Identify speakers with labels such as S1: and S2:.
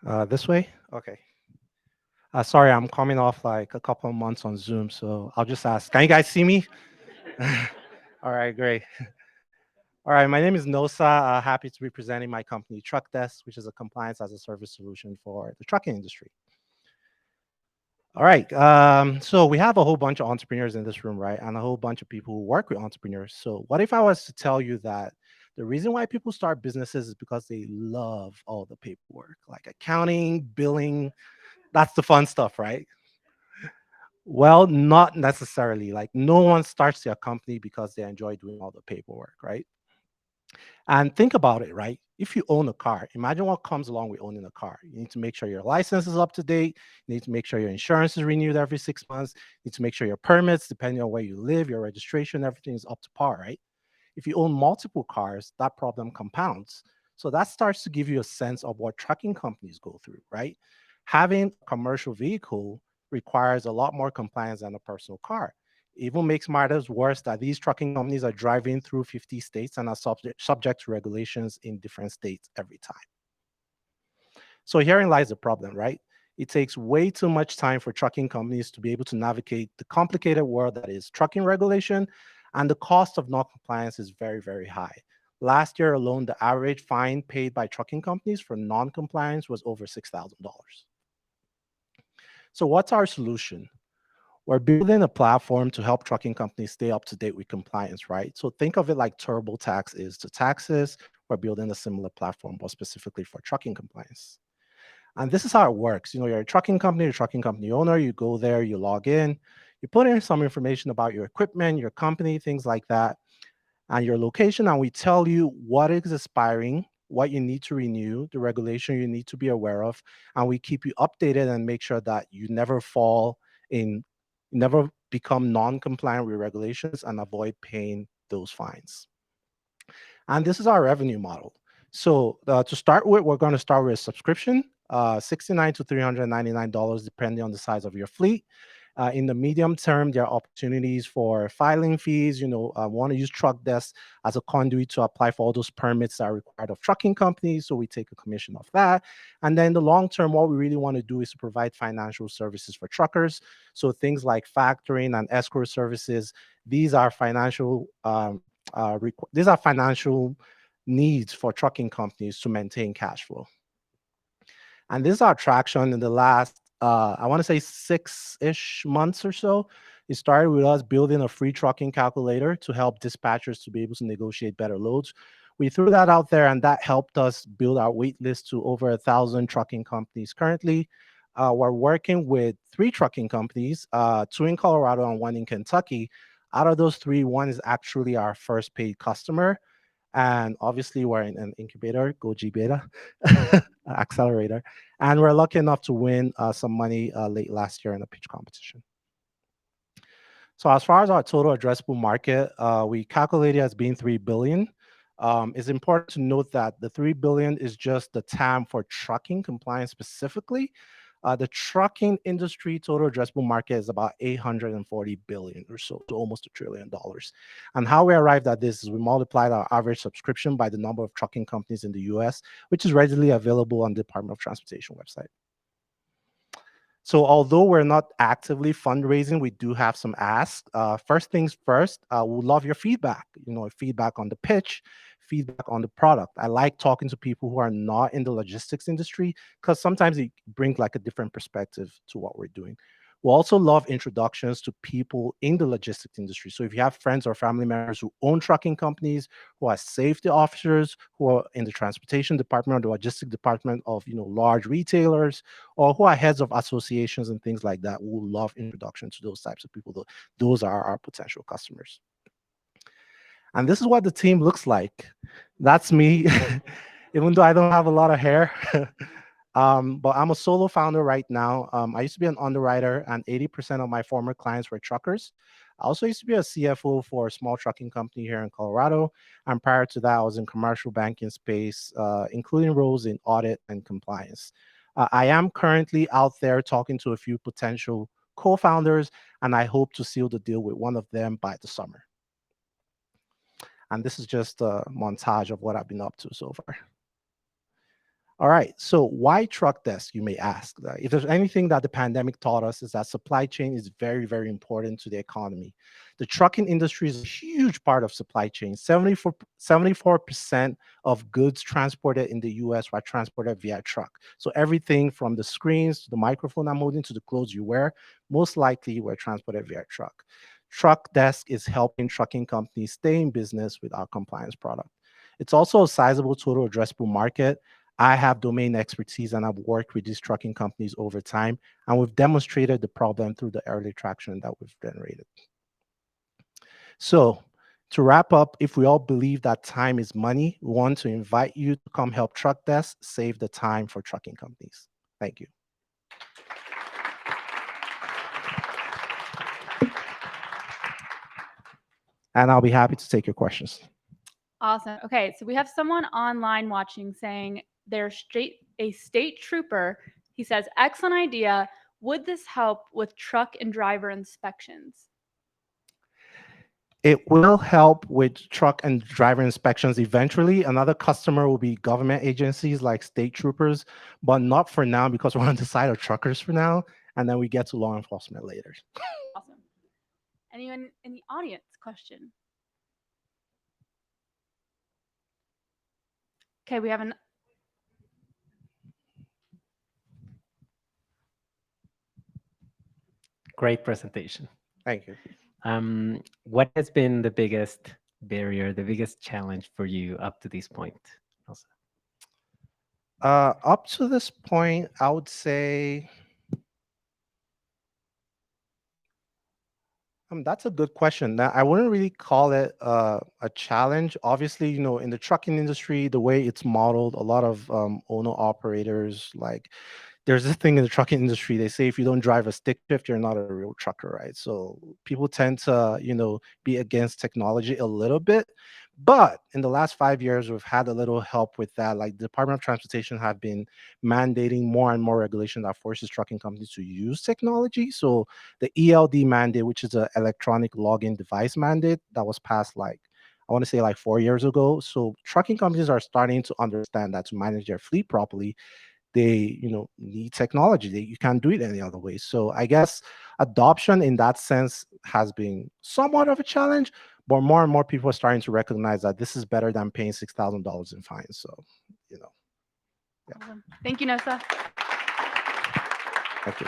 S1: This way? Okay. Sorry, I'm coming off like a couple of months on Zoom, so I'll just ask. Can you guys see me? All right, great. All right, my name is Nosa. Happy to be presenting my company, Truck Desk, which is a compliance as a service solution for the trucking industry. All right, so we have a whole bunch of entrepreneurs in this room, right? And a whole bunch of people who work with entrepreneurs. So, what if I was to tell you that the reason why people start businesses is because they love all the paperwork, like accounting, billing, that's the fun stuff, right? Well, not necessarily. Like, no one starts their company because they enjoy doing all the paperwork, right? And think about it, right? If you own a car, imagine what comes along with owning a car. You need to make sure your license is up to date. You need to make sure your insurance is renewed every 6 months. You need to make sure your permits, depending on where you live, your registration, everything is up to par, right? If you own multiple cars, that problem compounds. So that starts to give you a sense of what trucking companies go through, right? Having a commercial vehicle requires a lot more compliance than a personal car. Even makes matters worse that these trucking companies are driving through 50 states and are subject to regulations in different states every time. So herein lies the problem, right? It takes way too much time for trucking companies to be able to navigate the complicated world that is trucking regulation, and the cost of non-compliance is very, very high. Last year alone, the average fine paid by trucking companies for non-compliance was over $6,000. So what's our solution? We're building a platform to help trucking companies stay up to date with compliance, right? So think of it like TurboTax is to taxes. We're building a similar platform, but specifically for trucking compliance. And this is how it works. You know, you're a trucking company, you're a trucking company owner, you go there, you log in, you put in some information about your equipment, your company, things like that, and your location. And we tell you what is expiring, what you need to renew, the regulation you need to be aware of. And we keep you updated and make sure that you never fall in, never become non compliant with regulations and avoid paying those fines. And this is our revenue model. So to start with, we're going to start with a subscription, $69 to $399, depending on the size of your fleet. In the medium term, there are opportunities for filing fees. You know, want to use Truck Desk as a conduit to apply for all those permits that are required of trucking companies. So we take a commission of that. And then the long term, what we really want to do is to provide financial services for truckers. So things like factoring and escrow services. These are these are financial needs for trucking companies to maintain cash flow. And this is our traction in the last, I want to say 6-ish months or so. It started with us building a free trucking calculator to help dispatchers to be able to negotiate better loads. We threw that out there, and that helped us build our wait list to over 1,000 trucking companies currently. We're working with 3 trucking companies, 2 in Colorado and 1 in Kentucky. Out of those 3, one is actually our first paid customer. And obviously, we're in an incubator, go gBETA, accelerator. And we're lucky enough to win some money late last year in a pitch competition. So as far as our total addressable market, we calculate it as being 3 billion. It's important to note that the 3 billion is just the TAM for trucking compliance specifically. The trucking industry total addressable market is about 840 billion or so almost $1 trillion. And how we arrived at this is we multiplied our average subscription by the number of trucking companies in the US, which is readily available on the Department of Transportation website. So although we're not actively fundraising, we do have some asks. First things first, we'd love your feedback. You know, feedback on the pitch, feedback on the product. I like talking to people who are not in the logistics industry because sometimes it brings like a different perspective to what we're doing. We also love introductions to people in the logistics industry. So if you have friends or family members who own trucking companies, who are safety officers, who are in the transportation department or the logistics department of large retailers, or who are heads of associations and things like that, we love introduction to those types of people. Those are our potential customers. And this is what the team looks like. That's me, even though I don't have a lot of hair. But I'm a solo founder right now. I used to be an underwriter, and 80% of my former clients were truckers. I also used to be a CFO for a small trucking company here in Colorado. And prior to that, I was in commercial banking space, including roles in audit and compliance. I am currently out there talking to a few potential co-founders, and I hope to seal the deal with one of them by the summer. And this is just a montage of what I've been up to so far. All right. So why truck desk, you may ask? If there's anything that the pandemic taught us is that supply chain is very, very important to the economy. The trucking industry is a huge part of supply chain. 74% of goods transported in the US were transported via truck. So everything from the screens to the microphone I'm holding to the clothes you wear, most likely were transported via truck. Truck desk is helping trucking companies stay in business with our compliance product. It's also a sizable total addressable market. I have domain expertise and I've worked with these trucking companies over time, and we've demonstrated the problem through the early traction that we've generated. So, to wrap up, if we all believe that time is money, we want to invite you to come help Truck Desk save the time for trucking companies. Thank you. And I'll be happy to take your questions.
S2: Awesome. Okay, so we have someone online watching saying they're a state trooper. He says, excellent idea. Would this help with truck and driver inspections?
S1: It will help with truck and driver inspections eventually. Another customer will be government agencies like state troopers, but not for now because we're on the side of truckers for now, and then we get to law enforcement later.
S2: Awesome. Anyone in the audience question? Okay, we have an
S3: Great presentation.
S1: Thank you.
S3: What has been the biggest barrier, the biggest challenge for you up to this point? Also?
S1: Up to this point, I would say that's a good question. Now, I wouldn't really call it a challenge. Obviously, in the trucking industry, the way it's modeled, a lot of owner operators like there's this thing in the trucking industry. They say if you don't drive a stick shift, you're not a real trucker, right? So people tend to, be against technology a little bit. But in the last 5 years, we've had a little help with that. Like the Department of Transportation have been mandating more and more regulation that forces trucking companies to use technology. So the ELD mandate, which is an electronic login device mandate that was passed I want to say like 4 years ago. So trucking companies are starting to understand that to manage their fleet properly, they need technology. You can't do it any other way. So I guess adoption in that sense has been somewhat of a challenge, but more and more people are starting to recognize that this is better than paying $6,000 in fines. So yeah.
S2: Awesome. Thank you, Nosa.
S1: Thank you.